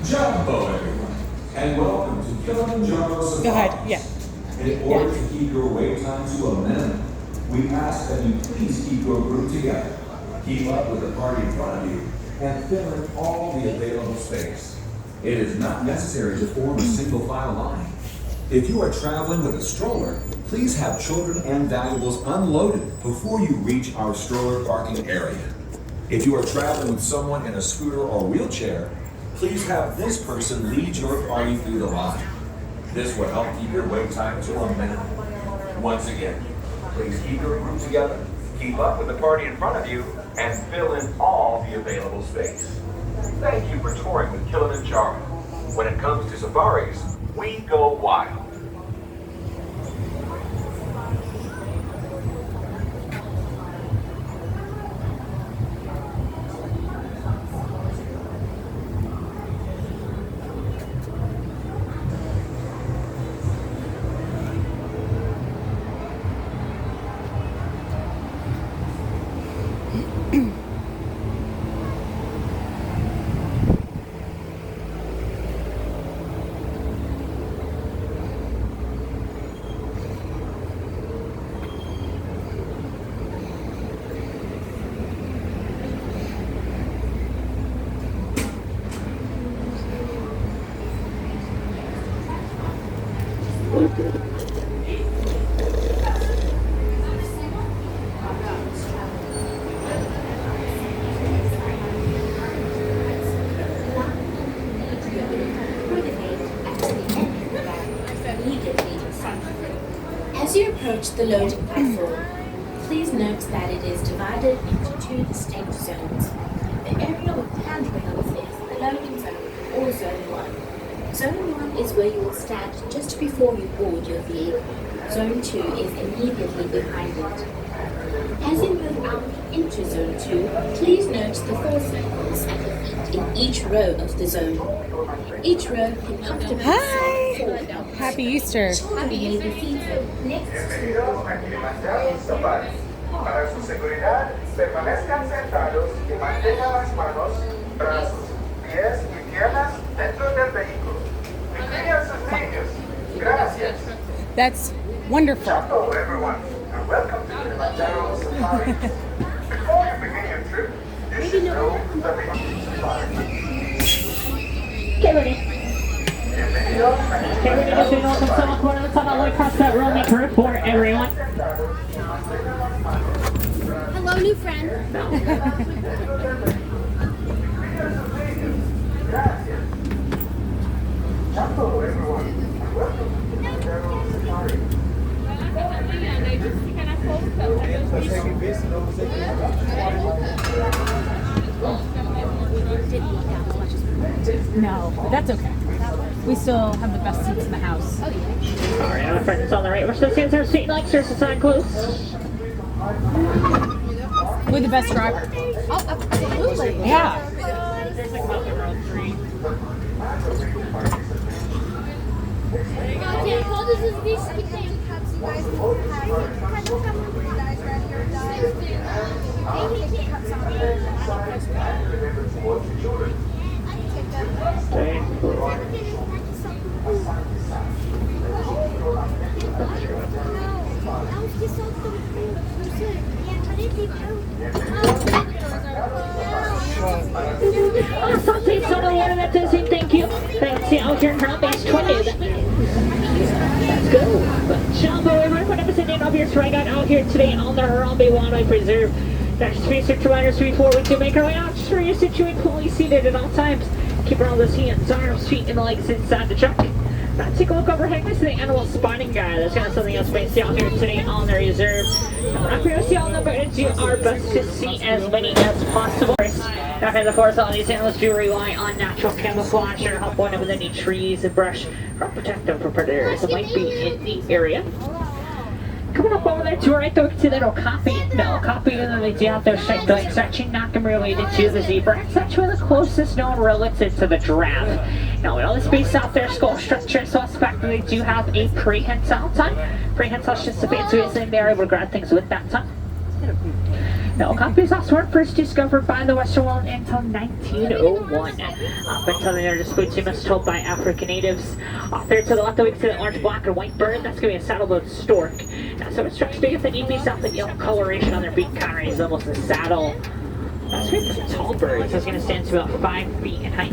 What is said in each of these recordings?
Jumbo, everyone, and welcome to Kilimanjaro Safaris. Go ahead, yeah. In order to keep your wait time to a minimum, we ask that you please keep your group together, keep up with the party in front of you, and fill in all the available space. It is not necessary to form a single file line. If you are traveling with a stroller, please have children and valuables unloaded before you reach our stroller parking area. If you are traveling with someone in a scooter or wheelchair, please have this person lead your party through the line. This will help keep your wait time to a minute. Once again, please keep your group together, keep up with the party in front of you, and fill in all the available space. Thank you for touring with Kilimanjaro. When it comes to safaris, we go wild. As you approach the loading platform, please note that it is divided into two distinct zones. The area with handrails is the loading zone, or Zone 1. Zone 1 is where you will stand just before you board your vehicle. Zone 2 is immediately behind it. As you move out into Zone 2, please note the 4 circles at your feet in each row of the zone. Each row can comfortably sit 4 adults. Happy Easter. Children may be seated next to Bienvenidos a Kilimanjaro Safaris. Para su seguridad, permanezcan sentados y mantengan las manos, brazos, pies y piernas dentro del vehículo. Incluyan a sus niños. Gracias. That's wonderful. Hello, everyone, and welcome to Kilimanjaro Safaris. Before you begin your trip, you should know that the Safari. Get ready. Bienvenidos a Get ready to feel welcome to one corner of the tunnel all across that roaming curve for everyone. Hello, new friend. Hello, everyone, and welcome to Kilimanjaro Safari. No, but that's okay. We still have the best seats in the house. Alright, our friends on the right. We're still seeing our seat like there's a sign close. We're the best driver. Oh, absolutely. Yeah. There's like about the road 3. How does this biscuit thing? Something so the water that does it, thank you. Thanks, out here in Crown Base 20. Let's go. Jumbo, everyone, whatever sitting up here, strike out here today on the Harambe Wildlife Preserve. Next 362 before we can make our way out. Sure, you're situated fully seated at all times. Keep all those hands, arms, feet, and legs inside the truck. Now take a look overhead. This is the animal spotting guy. That's got something else to see out here today on the reserve. Coming up here to see all the birds. Do our best to see as many as possible. Now, of course, all these animals do rely on natural camouflage to help one with any trees and brush or protect them from predators that might be in the area. Coming up over there to our right, though, to that Okapi. No, Okapi, and they do have their shape, like, it's actually not related to the zebra. It's actually the closest known relative to the giraffe. Now, with all the space out there, skull structure, suspect they do have a prehensile tongue. Prehensile is just a fancy way of saying they're able to grab things with that tongue. Now, copies were first discovered by the Western world until 1901. Up until then, they're displayed to us told by African natives. Off there to the left, we can see that large black and white bird. That's going to be a saddle-billed stork. Now, so it strikes big at the knee piece out the yellow coloration on their beak counter is almost a saddle. That's really pretty tall bird. So it's going to stand to about 5 feet in height.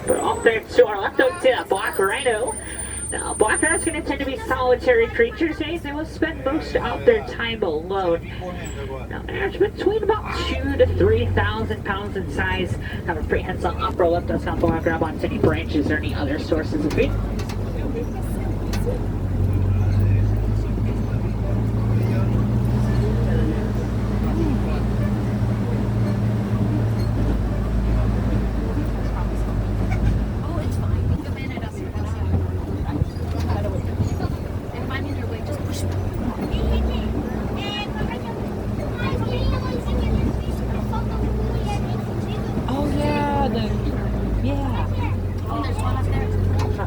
But off there to our left, we can see that black rhino. Now, black rhinos are going to tend to be solitary creatures. They will spend most of their time alone. Now, they average between about 2,000 to 3,000 pounds in size. Have a prehensile upper lip, does not go out grab onto any branches or any other sources of feed.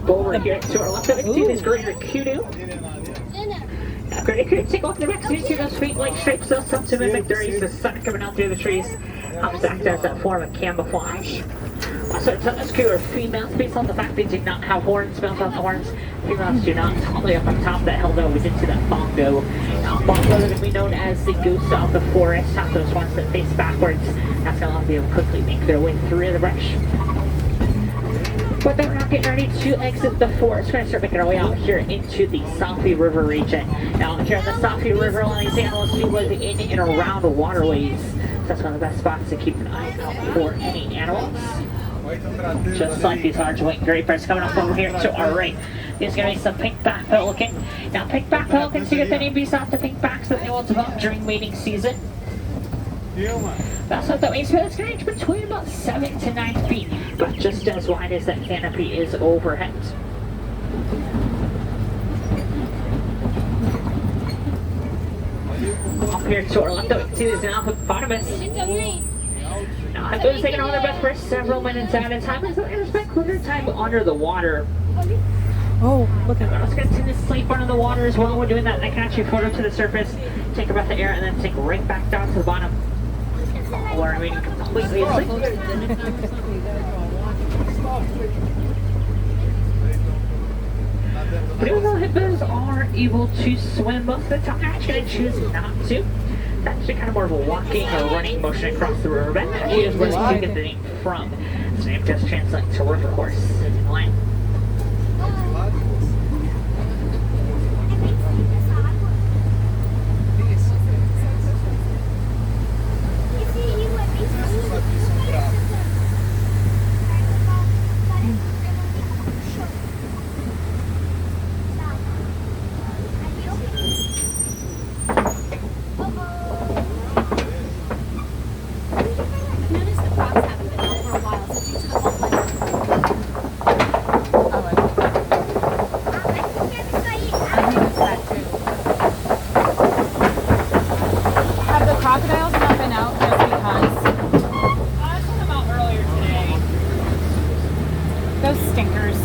Over here to our left, we can see this greater kudu. Now, greater kudu, take a look at the back, so you see those faint white stripes, those help to mimic the rays of the sun coming out through the trees. Helps act as that form of camouflage. Also, this kudu are females, based on the fact they do not have horns, males have horns. Females do not. All the way up on top of that hill, though, we did see that bongo. Now, bongo are going to be known as the ghost of the forest. Have those ones that face backwards. That's going to be able to quickly make their way through the brush. But then we're not getting ready to exit the forest. We're going to start making our way out here into the Safi River region. Now, here in the Safi River, a lot of these animals do live in and around waterways. So that's one of the best spots to keep an eye out for any animals. Just like these large white gray birds coming up over here to our right. There's going to be some pink-back pelican. Now, pink-back pelicans, you get the name based off the pink backs that they will develop during mating season. That's what that means, but it's going to range between about 7 to 9 feet, but just as wide as that canopy is overhead. Up here to our left, we can see there's an hippopotamus. Now, hippos taking on their breath for several minutes at a time, as they spend quicker time under the water. Oh, look at We're that. also going to tend to sleep under the water as well. We're doing that, and I can actually float up to the surface, take a breath of air, and then sink right back down to the bottom. Or I mean, completely asleep. But even though hippos are able to swim most of the time, they're actually going to choose not to. That's actually kind of more of a walking or running motion across the riverbed. Actually is where they get the name from. Its name just translates to river horse in line. Crocodiles not been out just because? I saw them out earlier today. Those stinkers.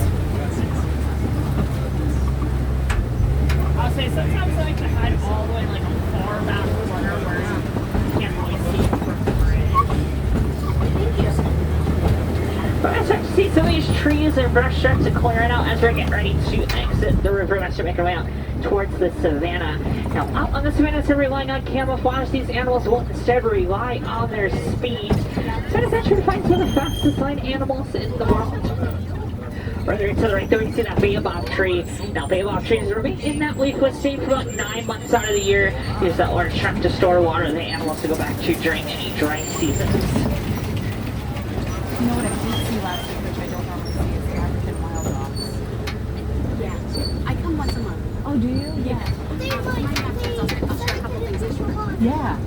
I'll say sometimes I like to hide all the way like far back corner where you can't really see from the bridge. But I start to see some of these trees and brush start to clear it out as we're getting ready to exit the river. Let's make our way out towards the savannah. Now, out on the savannah, they're relying on camouflage. These animals will instead rely on their speed. So it's actually to find some of the fastest line animals in the world. Further to the right there, we can see that baobab tree. Now, baobab trees remain in that leafless state for about 9 months out of the year. Use that large trunk to store water the animals to go back to during any dry seasons. You know what I did see last week, which I don't normally see, is the African wild dogs. Yeah. I come once a month. Oh, do you? Yeah. I'll share a couple things with you. Yeah.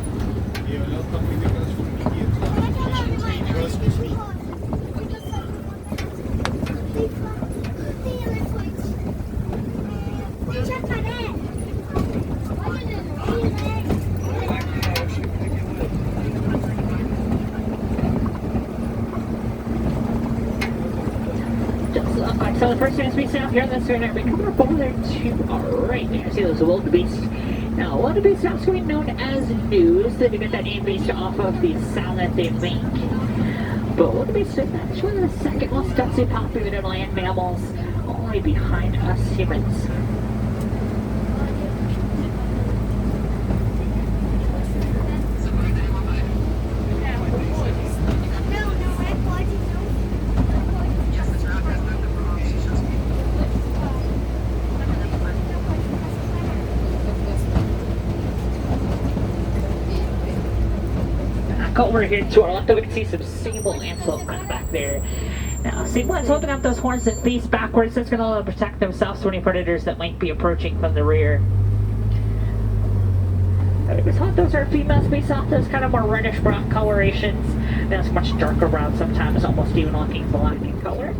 Just look like so the first thing we see out here on this right now, we come up over there to our right there. See those wildebeest. Now, wildebeest is also known as news. They get that name based off of the sound that they make. But wildebeest is actually the second most densely populated land mammals, only behind us humans. Over here to our left, we can see some sable antelope right back there. Now, sable antelope open up those horns and face backwards. That's going to protect themselves from any predators that might be approaching from the rear. Those are females based off those kind of more reddish brown colorations. That's much darker brown sometimes, almost even looking black in color.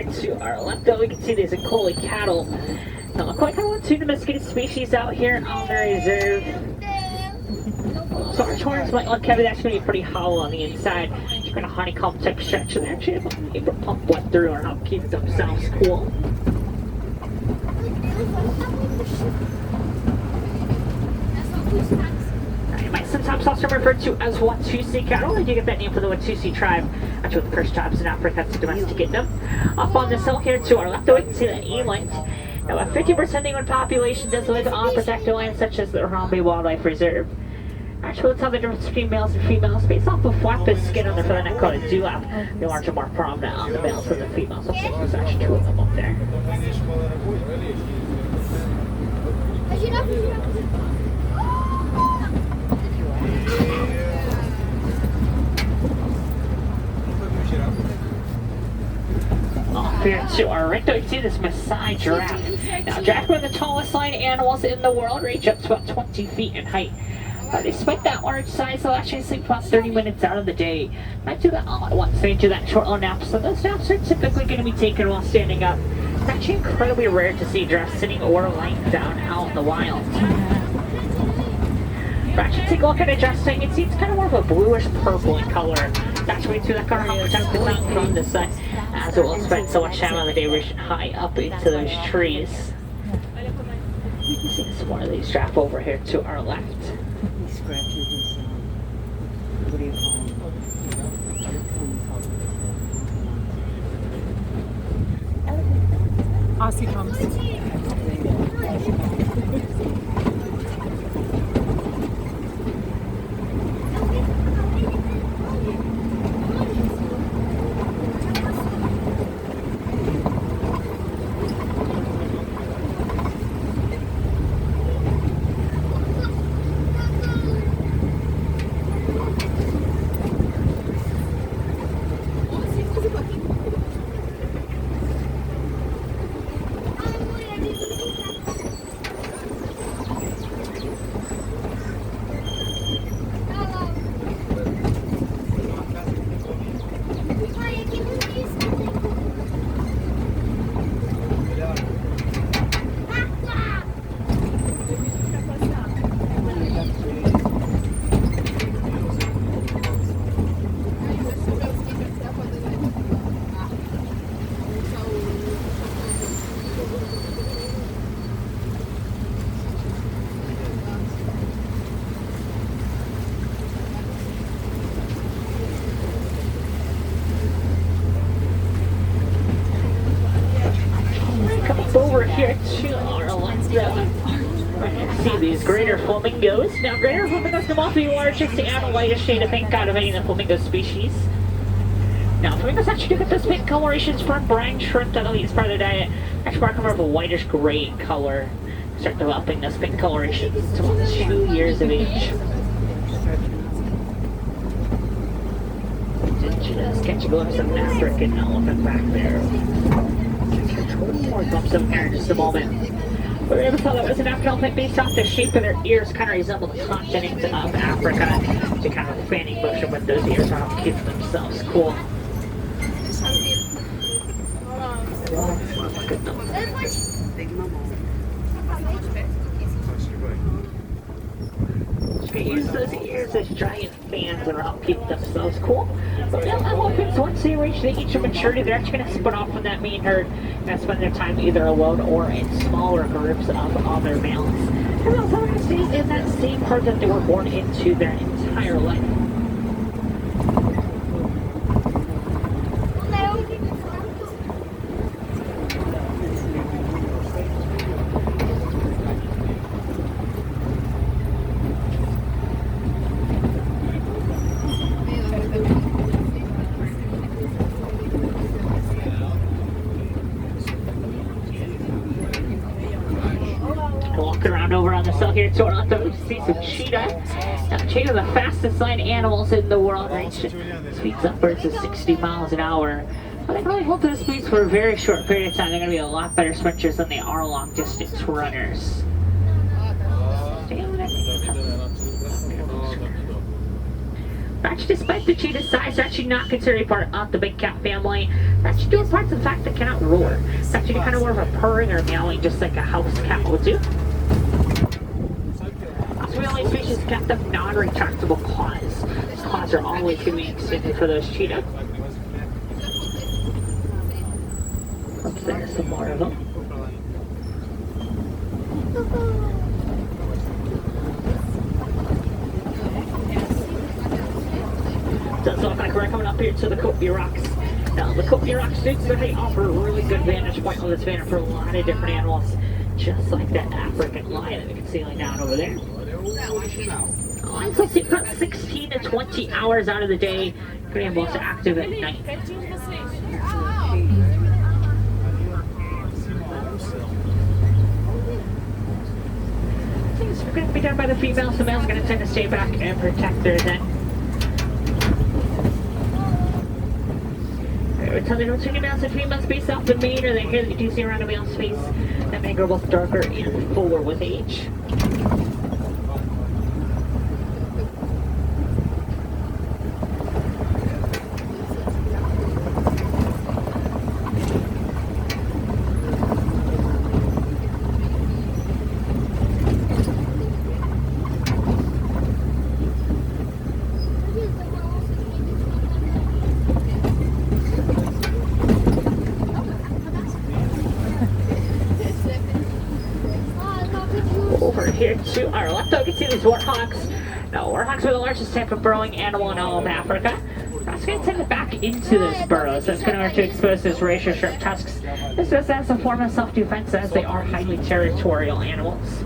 To our left, though, we can see there's a Collie cattle. Now, quite kind of two domesticated species out here on the reserve. So our horns might look heavy. That's going to be pretty hollow on the inside. You're going to honeycomb type structure. They're actually able to pump blood through and help keep themselves cool. You might sometimes also referred to as Watusi cattle. They do get that name from the Watusi tribe. Actually, the first tribes in Africa to domesticate them. Up on this hill here to our left, we can see the eland. Now, a 50% England population does live on protected lands such as the Harambe Wildlife Reserve. Actually, let's have the difference between males and females based off of flapped skin on the front neck called a dewlap. The orange are more prominent on the males than the females. So there's actually two of them up there. Off here to our right, we see this Maasai giraffe. Now, giraffes are the tallest flying animals in the world, reach up to about 20 feet in height. Despite that large size, they'll actually sleep about 30 minutes out of the day. Might do that all at once. They do that short little naps. So those naps are typically going to be taken while standing up. It's actually incredibly rare to see giraffes sitting or lying down out in the wild. But actually, take a look at it, just so you can see it's kind of more of a bluish purple in color. That's way too that color helps protect the sun from the sun, as it will spend so much time on the day reaching high up into those trees. See some more of these giraffe over here to our left. He scratches his, what do you call him? Aussie comes. Over here to our left, see these greater flamingos. Now, greater flamingos come off to be largest and lightest shade of pink out of any of the flamingo species. Now, flamingos actually do get those pink colorations from brine shrimp that they'll eat as part of their diet. Actually mark more of a whitish gray color. Start developing those pink colorations until about 2 years of age. Just catch a glimpse of an African elephant back there. Catch one more glimpse of air in just a moment. We were able to tell that was an African elephant based off the shape of their ears, kind of resemble the continent of Africa. So kind of a fanning motion with those ears are how keep themselves cool. Use those ears as giant fans that will help keep themselves cool. But male elephants, once they reach the age of maturity, they're actually going to split off from that main herd and spend their time either alone or in smaller groups of other males. And they'll also stay in that same herd that they were born into their entire life. Walking around over on the cell here, so I thought we'd see some cheetah. Now, cheetah are the fastest land animals in the world, reaching speeds upwards of 60 miles an hour. But they can only hold those speeds for a very short period of time. They're going to be a lot better sprinters than they are long distance runners. Actually, despite the cheetah's size, they're actually not considered a part of the big cat family. They're actually doing parts of the fact they cannot roar. It's actually kind of more of a purring or meowing, just like a house cat would do. Also, the only species got the non-retractable claws. These claws are always going to be extended for those cheetah. Oops, there's some more of them. Does look like we're coming up here to the Kopi Rocks. Now, the Kopi Rocks do certainly offer a really good vantage point on this vantage for a lot of different animals, just like that African lion that we can see laying down over there. Lions will sleep about 16 to 20 hours out of the day. They're most active at night. Things are going to be done by the females. The males are going to tend to stay back and protect their den. Every time they don't see any males and females based off the mane or the hair that you do see around a male's face, that may grow both darker and fuller with age. Over here to our left, you can see these warthogs. Now, warthogs are the largest type of burrowing animal in all of Africa. That's going to take it back into those burrows. That's going to expose those razor sharp tusks. This does as a form of self-defense, as they are highly territorial animals.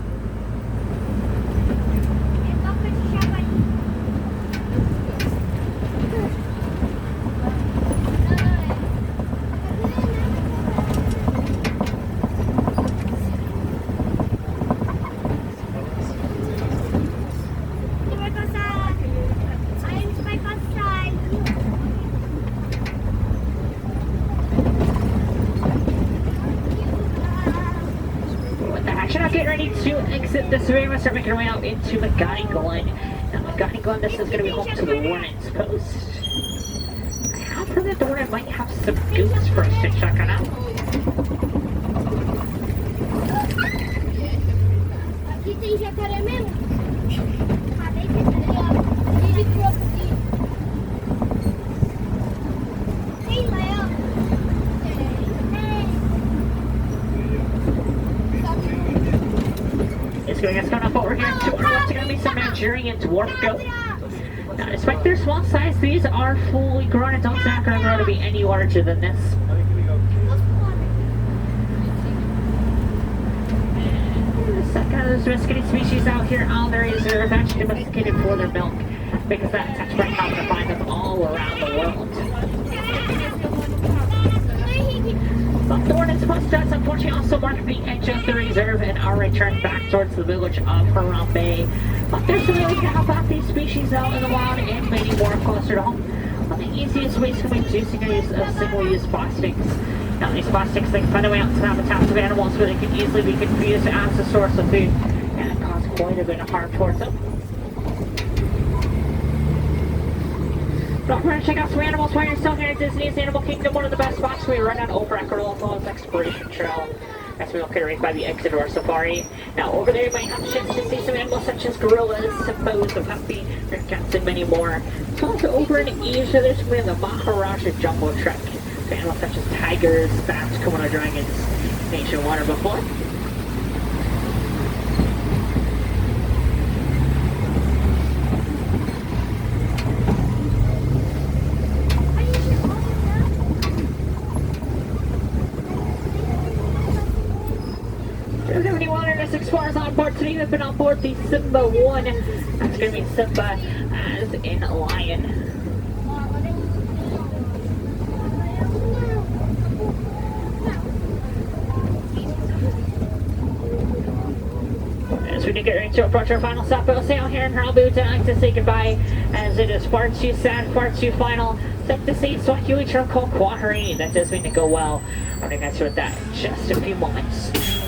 Getting ready to exit this area. We'll start making our way out into Magadi Glen. Now, Magadi Glen, this is going to be home to the Warren's Post. I have heard that the Warren might have some goats for us to check on out. It's going up over here to our left. It's going to be some Nigerian dwarf goat. Now, despite their small size, these are fully grown adults. They're not going to grow to be any larger than this. The second of those domesticated species out here on the reserve, actually domesticated for their milk, because that's actually how to find them all around the world. But the Ordnance Post does unfortunately also mark the edge of the reserve and our return back towards the village of Harambe. But there's some ways to help out these species out in the wild and many more closer to home. One of the easiest ways can be reducing the use of single-use plastics. Now these plastics, they can find their way out to habitats of animals where they can easily be confused as a source of food and cause quite a bit of harm towards them. Don't forget to check out some animals while you're still here at Disney's Animal Kingdom. One of the best spots we run on over at Cordova Exploration Trail. That's located right by the exit of our safari. Now over there you might have a chance to see some animals such as gorillas, hippos, the puppy, cats, and many more. So also over in Asia, there's going to be the Maharaja Jumbo Trek. So animals such as tigers, bats, Komodo dragons, Asian water buffalo. There's any wilderness explorers on board today. We've been on board the Simba 1. That's going to be Simba as in lion. As we do get ready to approach our final stop, we'll sail here in Harambe. I'd like to say goodbye as it is far too sad, far too final. Safe to say, Swahili Charcoal Quarry. That does mean to go well. I'm going to get to that in just a few moments.